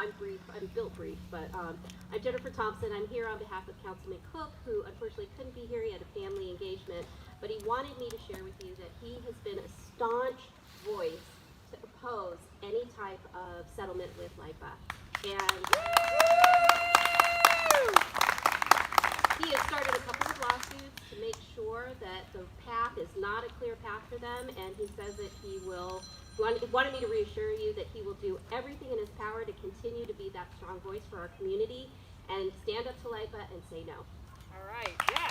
I'm built brief, but I'm Jennifer Thompson. I'm here on behalf of Councilman Cook, who unfortunately couldn't be here. He had a family engagement, but he wanted me to share with you that he has been a staunch voice to oppose any type of settlement with LIPA. And he has started a couple of lawsuits to make sure that the path is not a clear path for them, and he says that he wanted me to reassure you that he will do everything in his power to continue to be that strong voice for our community and stand up to LIPA and say no. All right, yeah.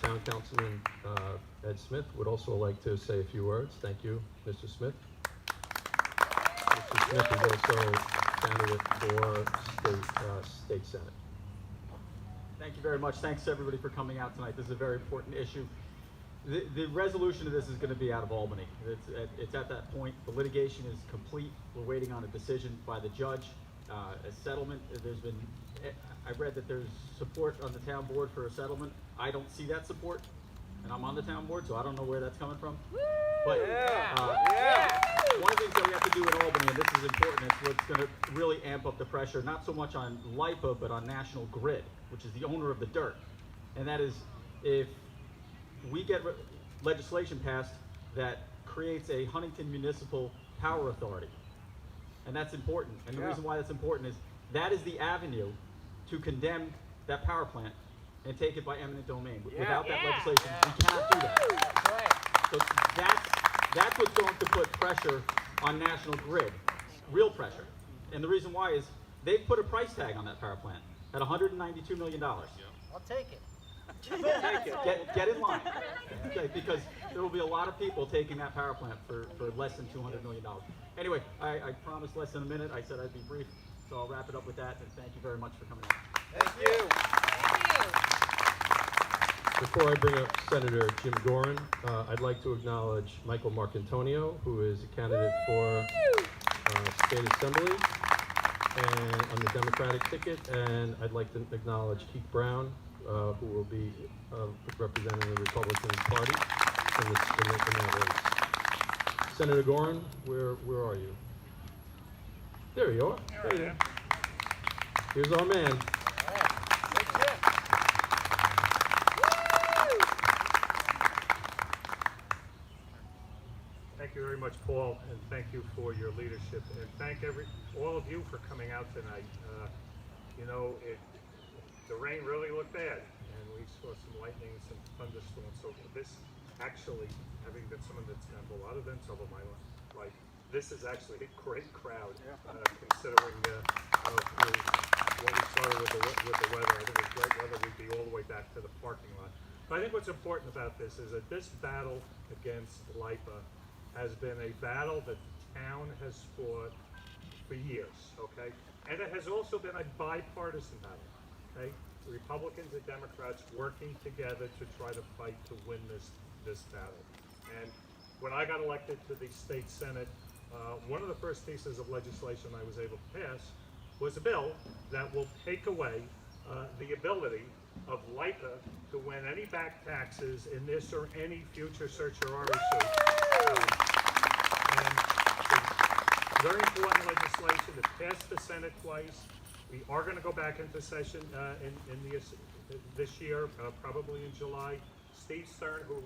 Town Councilman Ed Smith would also like to say a few words. Thank you, Mr. Smith. Mr. Smith is also candidate for State Senate. Thank you very much. Thanks everybody for coming out tonight. This is a very important issue. The resolution of this is going to be out of Albany. It's at that point. The litigation is complete. We're waiting on a decision by the judge. A settlement, I read that there's support on the town board for a settlement. I don't see that support, and I'm on the town board, so I don't know where that's coming from. But one of the things that we have to do in Albany, and this is important, is what's going to really amp up the pressure, not so much on LIPA, but on National Grid, which is the owner of the dirt. And that is, if we get legislation passed that creates a Huntington Municipal Power Authority, and that's important. And the reason why that's important is that is the avenue to condemn that power plant and take it by eminent domain. Without that legislation, we cannot do that. So that's what's going to put pressure on National Grid, real pressure. And the reason why is they've put a price tag on that power plant at $192 million. I'll take it. Get in line, okay, because there will be a lot of people taking that power plant for less than $200 million. Anyway, I promised less than a minute. I said I'd be brief, so I'll wrap it up with that, and thank you very much for coming out. Thank you. Before I bring up Senator Jim Doran, I'd like to acknowledge Michael Marcantonio, who is a candidate for State Assembly and on the Democratic ticket, and I'd like to acknowledge Keith Brown, who will be representing the Republican Party in that race. Senator Doran, where are you? There you are. There you are. Here's our man. Thank you very much, Paul, and thank you for your leadership, and thank all of you for coming out tonight. The rain really looked bad, and we saw some lightning, some thunderstorms. So this actually, having been someone that's had a lot of events over my life, this is actually a great crowd, considering what we started with the weather. I think it was great weather. We'd be all the way back to the parking lot. But I think what's important about this is that this battle against LIPA has been a battle that the town has fought for years, okay? And it has also been a bipartisan battle, okay? Republicans and Democrats working together to try to fight to win this battle. And when I got elected to the state senate, one of the first pieces of legislation I was able to pass was a bill that will take away the ability of LIPA to win any back taxes in this or any future certiorari suit. And it's very important legislation. It passed the Senate twice. We are going to go back into session this year, probably in July. Steve Stern, who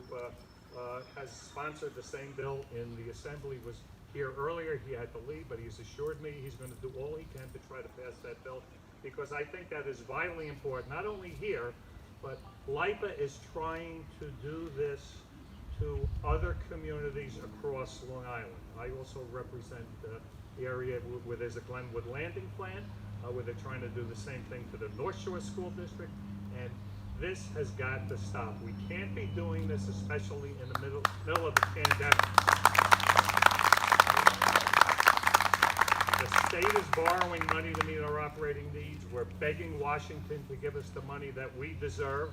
has sponsored the same bill in the Assembly, was here earlier. He had to leave, but he's assured me he's going to do all he can to try to pass that bill, because I think that is vitally important, not only here, but LIPA is trying to do this to other communities across Long Island. I also represent the area where there's a Glenwood Landing plan, where they're trying to do the same thing to the North Shore School District, and this has got to stop. We can't be doing this, especially in the middle of the pandemic. The state is borrowing money to meet our operating needs. We're begging Washington to give us the money that we deserve,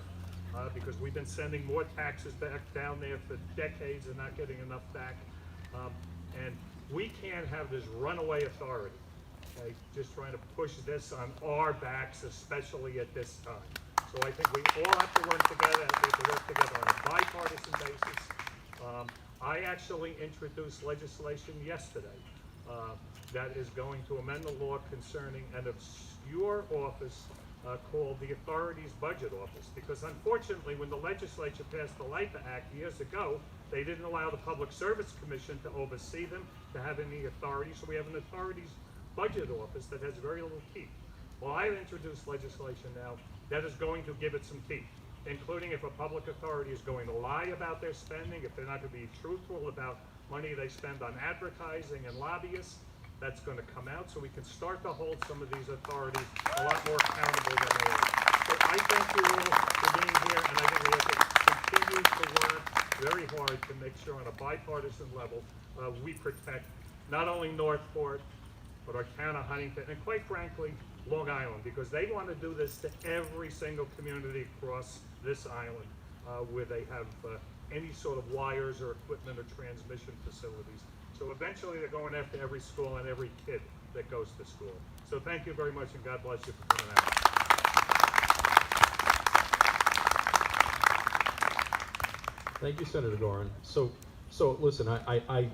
because we've been sending more taxes back down there for decades and not getting enough back. And we can't have this runaway authority, okay, just trying to push this on our backs, especially at this time. So I think we all have to work together. We have to work together on a bipartisan basis. I actually introduced legislation yesterday that is going to amend the law concerning an obscure office called the Authorities Budget Office. Because unfortunately, when the legislature passed the LIPA Act years ago, they didn't allow the Public Service Commission to oversee them, to have any authority. So we have an Authorities Budget Office that has very little teeth. Well, I've introduced legislation now that is going to give it some teeth, including if a public authority is going to lie about their spending, if they're not going to be truthful about money they spend on advertising and lobbyists. That's going to come out, so we can start to hold some of these authorities a lot more accountable than they are. So I thank you all for being here, and I think we have to continue to work very hard to make sure on a bipartisan level we protect not only Northport, but our town of Huntington, and quite frankly, Long Island, because they want to do this to every single community across this island where they have any sort of wires or equipment or transmission facilities. So eventually they're going after every school and every kid that goes to school. So thank you very much, and God bless you for coming out. Thank you, Senator Gorin. So listen, I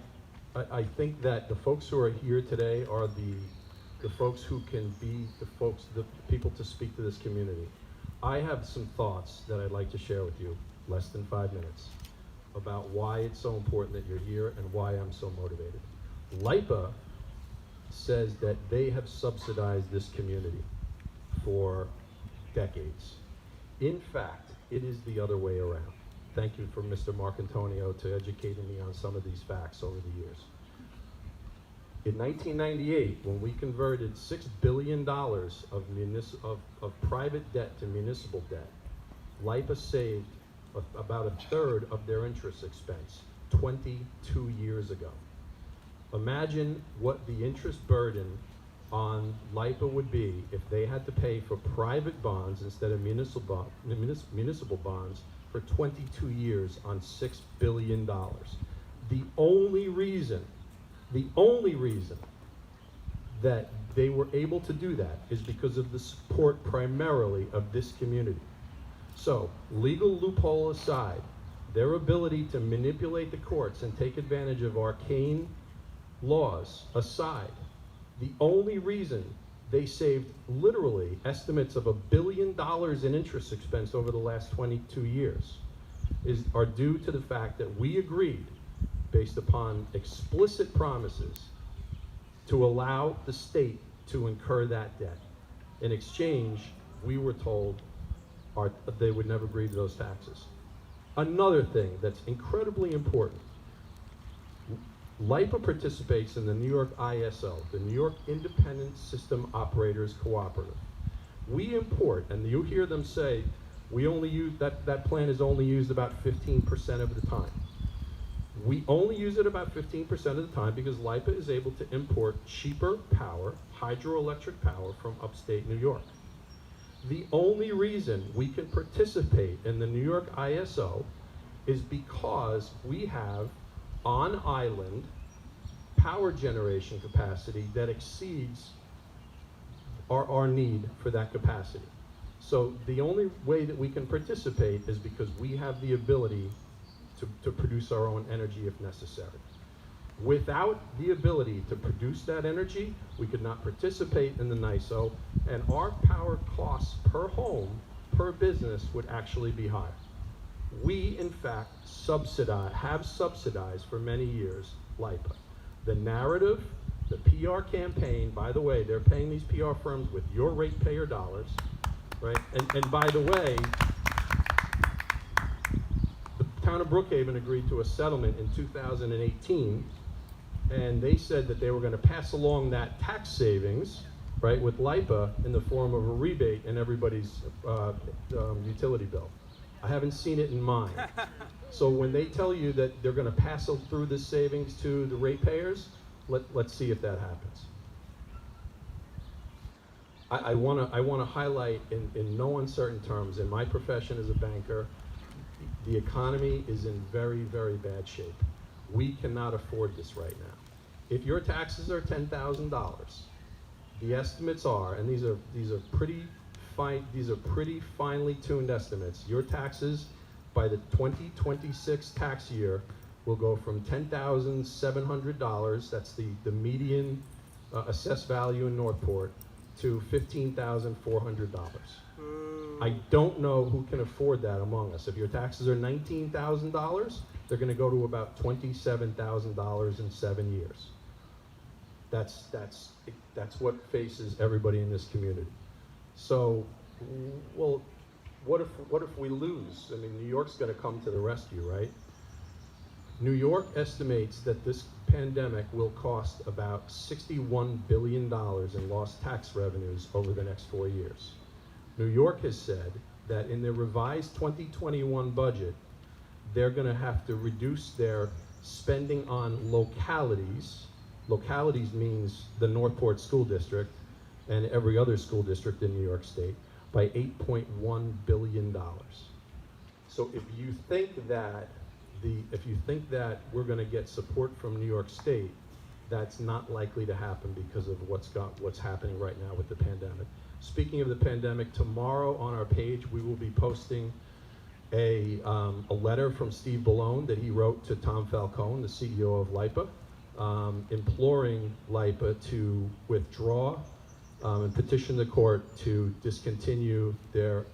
think that the folks who are here today are the folks who can be the people to speak to this community. I have some thoughts that I'd like to share with you, less than 5 minutes, about why it's so important that you're here and why I'm so motivated. LIPA says that they have subsidized this community for decades. In fact, it is the other way around. Thank you for Mr. Marcantonio to educating me on some of these facts over the years. In 1998, when we converted $6 billion of private debt to municipal debt, LIPA saved about a third of their interest expense 22 years ago. Imagine what the interest burden on LIPA would be if they had to pay for private bonds instead of municipal bonds for 22 years on $6 billion. The only reason that they were able to do that is because of the support primarily of this community. So, legal loophole aside, their ability to manipulate the courts and take advantage of arcane laws aside, the only reason they saved literally estimates of $1 billion in interest expense over the last 22 years are due to the fact that we agreed, based upon explicit promises, to allow the state to incur that debt. In exchange, we were told they would never agree to those taxes. Another thing that's incredibly important, LIPA participates in the New York ISO, the New York Independent System Operators Cooperative. We import, and you hear them say, we only use, that plan is only used about 15% of the time. We only use it about 15% of the time because LIPA is able to import cheaper power, hydroelectric power, from upstate New York. The only reason we can participate in the New York ISO is because we have on-island power generation capacity that exceeds our need for that capacity. So the only way that we can participate is because we have the ability to produce our own energy if necessary. Without the ability to produce that energy, we could not participate in the NISO, and our power costs per home, per business, would actually be higher. We, in fact, have subsidized for many years LIPA. The narrative, the PR campaign, by the way, they're paying these PR firms with your ratepayer dollars, right? And by the way, the town of Brookhaven agreed to a settlement in 2018, and they said that they were going to pass along that tax savings, right, with LIPA in the form of a rebate in everybody's utility bill. I haven't seen it in mine. So when they tell you that they're going to pass through this savings to the ratepayers, let's see if that happens. I want to highlight in no uncertain terms, in my profession as a banker, the economy is in very, very bad shape. We cannot afford this right now. If your taxes are $10,000, the estimates are, and these are pretty finely tuned estimates, your taxes by the 2026 tax year will go from $10,700, that's the median assessed value in Northport, to $15,400. I don't know who can afford that among us. If your taxes are $19,000, they're going to go to about $27,000 in 7 years. That's what faces everybody in this community. So, well, what if we lose? I mean, New York's going to come to the rescue, right? New York estimates that this pandemic will cost about $61 billion in lost tax revenues over the next 4 years. New York has said that in their revised 2021 budget, they're going to have to reduce their spending on localities. Localities means the Northport School District and every other school district in New York State by $8.1 billion. So if you think that we're going to get support from New York State, that's not likely to happen because of what's happening right now with the pandemic. Speaking of the pandemic, tomorrow on our page we will be posting a letter from Steve Ballone that he wrote to Tom Falcone, the CEO of LIPA, imploring LIPA to withdraw and petition the court to discontinue their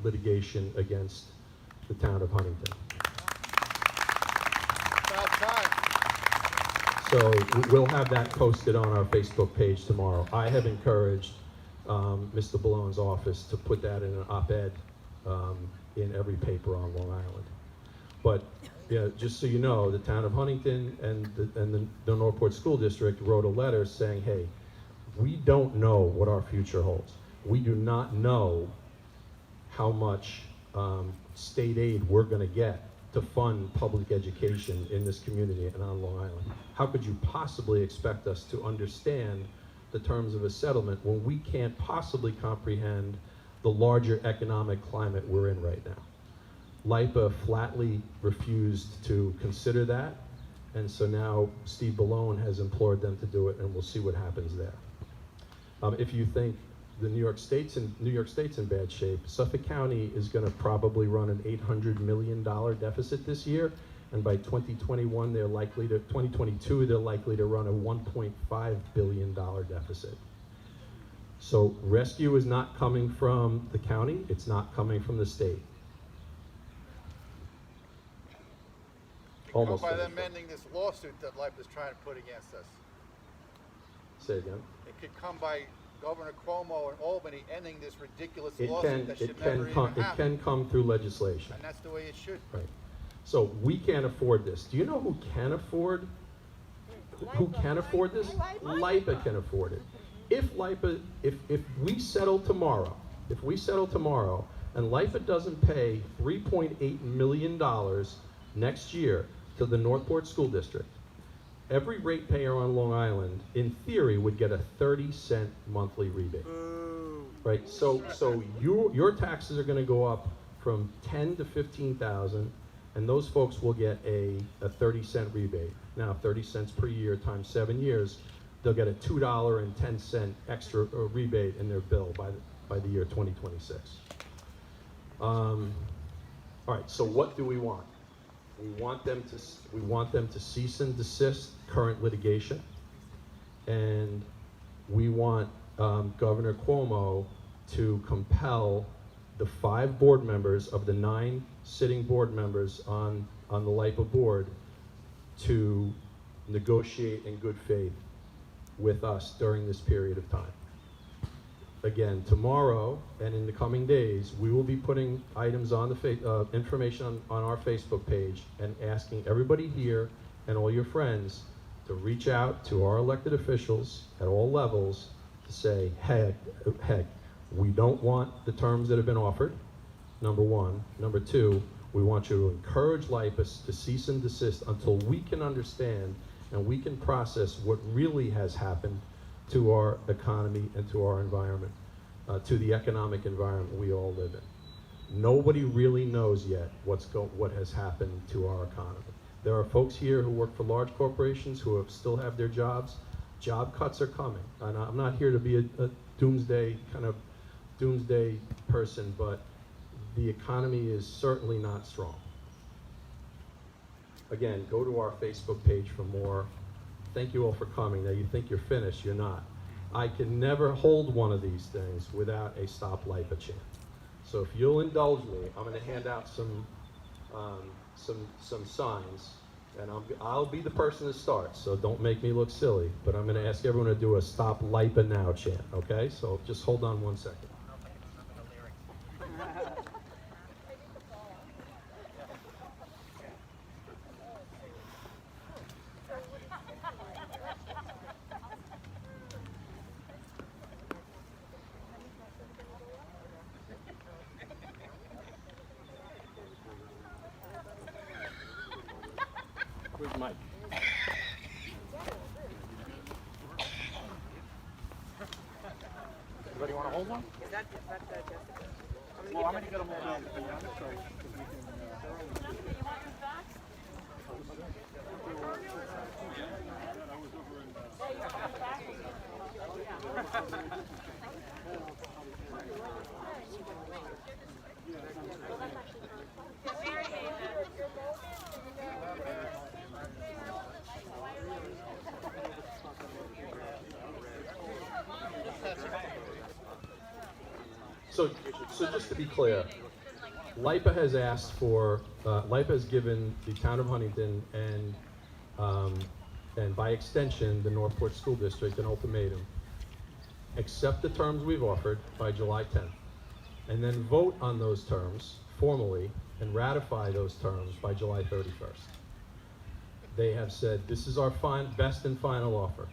litigation against the town of Huntington. About time. So we'll have that posted on our Facebook page tomorrow. I have encouraged Mr. Ballone's office to put that in an op-ed in every paper on Long Island. But just so you know, the town of Huntington and the Northport School District wrote a letter saying, hey, we don't know what our future holds. We do not know how much state aid we're going to get to fund public education in this community and on Long Island. How could you possibly expect us to understand the terms of a settlement when we can't possibly comprehend the larger economic climate we're in right now? LIPA flatly refused to consider that, and so now Steve Ballone has implored them to do it, and we'll see what happens there. If you think the New York State's in bad shape, Suffolk County is going to probably run an $800 million deficit this year, and by 2022 they're likely to run a $1.5 billion deficit. So rescue is not coming from the county, it's not coming from the state. Almost. By them ending this lawsuit that LIPA is trying to put against us. Say again. It could come by Governor Cuomo in Albany ending this ridiculous It lawsuit that should never even happen. It can come through legislation. And that's the way it should. Right. So we can't afford this. Do you know who can afford? Who can afford this? LIPA can afford it. If we settle tomorrow, and LIPA doesn't pay $3.8 million next year to the Northport School District, every ratepayer on Long Island, in theory, would get a 30-cent monthly rebate. Right. So your taxes are going to go up from $10,000 to $15,000, and those folks will get a 30-cent rebate. Now, 30 cents per year times 7 years, they'll get a $2.10 extra rebate in their bill by the year 2026. All right. So what do we want? We want them to cease and desist current litigation, and we want Governor Cuomo to compel the 5 board members of the 9 sitting board members on the LIPA board to negotiate in good faith with us during this period of time. Again, tomorrow and in the coming days, we will be putting items on the information on our Facebook page and asking everybody here and all your friends to reach out to our elected officials at all levels to say, heck, we don't want the terms that have been offered, number one. Number two, we want you to encourage LIPA to cease and desist until we can understand and we can process what really has happened to our economy and to our environment, to the economic environment we all live in. Nobody really knows yet what has happened to our economy. There are folks here who work for large corporations who still have their jobs. Job cuts are coming. And I'm not here to be a doomsday person, but the economy is certainly not strong. again, go to our Facebook page for more. Thank you all for coming. Now, you think you're finished, you're not. I can never hold one of these things without a Stop LIPA chant. So if you'll indulge me, I'm going to hand out some signs, and I'll be the person that starts, so don't make me look silly, but I'm going to ask everyone to do a Stop LIPA Now chant, okay? So just hold on 1 second. Where's Mike? Anybody want to hold one? Is that Jessica? Well, I'm going to get them all down. So just to be clear, LIPA has asked for, LIPA has given the town of Huntington and by extension, the Northport School District an ultimatum. Accept the terms we've offered by July 10th, and then vote on those terms formally and ratify those terms by July 31st. They have said, this is our best and final offer.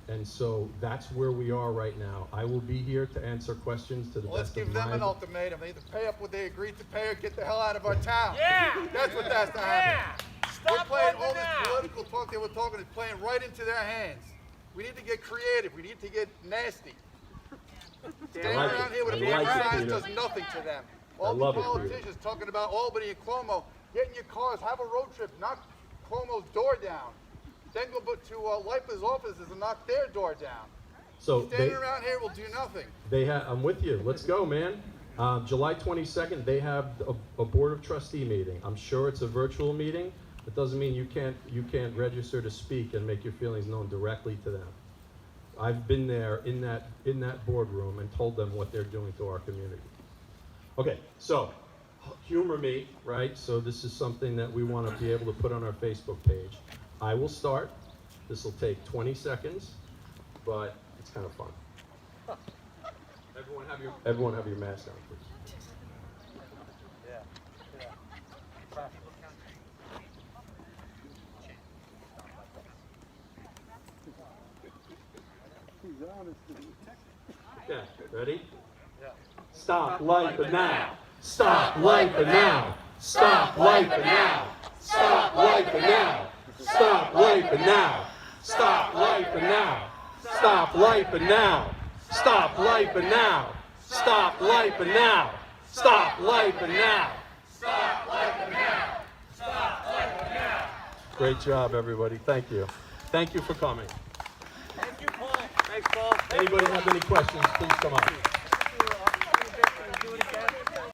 And so that's where we are right now. I will be here to answer questions to the Well, let's best of give them my an ultimatum. They either pay up what they agreed to pay or get the hell out of our town. Yeah! That's what has to happen. We're playing all this political talk they were talking is playing right into their hands. We need to get creative. We need to get nasty. Standing like around it. here with a I big like it, sign Peter. does nothing to them. I All love the it, Peter. politicians talking about Albany and Cuomo, get in your cars, have a road trip, knock Cuomo's door down. Then go to LIPA's offices and knock their door down. So Standing around here will do nothing. I'm with you. Let's go, man. July 22nd, they have a board of trustee meeting. I'm sure it's a virtual meeting. It doesn't mean you can't register to speak and make your feelings known directly to them. I've been there in that boardroom and told them what they're doing to our community. Okay, so humor me, right? So this is something that we want to be able to put on our Facebook page. I will start. This will take 20 seconds, but it's kind of fun. Everyone have your mask on, please. Yeah, ready? Stop LIPA now! Stop LIPA now! Stop LIPA now! Stop LIPA now! Stop LIPA now! Stop LIPA now! Stop LIPA now! Stop LIPA now! Stop LIPA now! Stop LIPA now! Stop LIPA now! Stop LIPA now! Great job, everybody. Thank you. Thank you for coming. Thank you, Paul. Thanks, Paul. Anybody have any questions, please come up.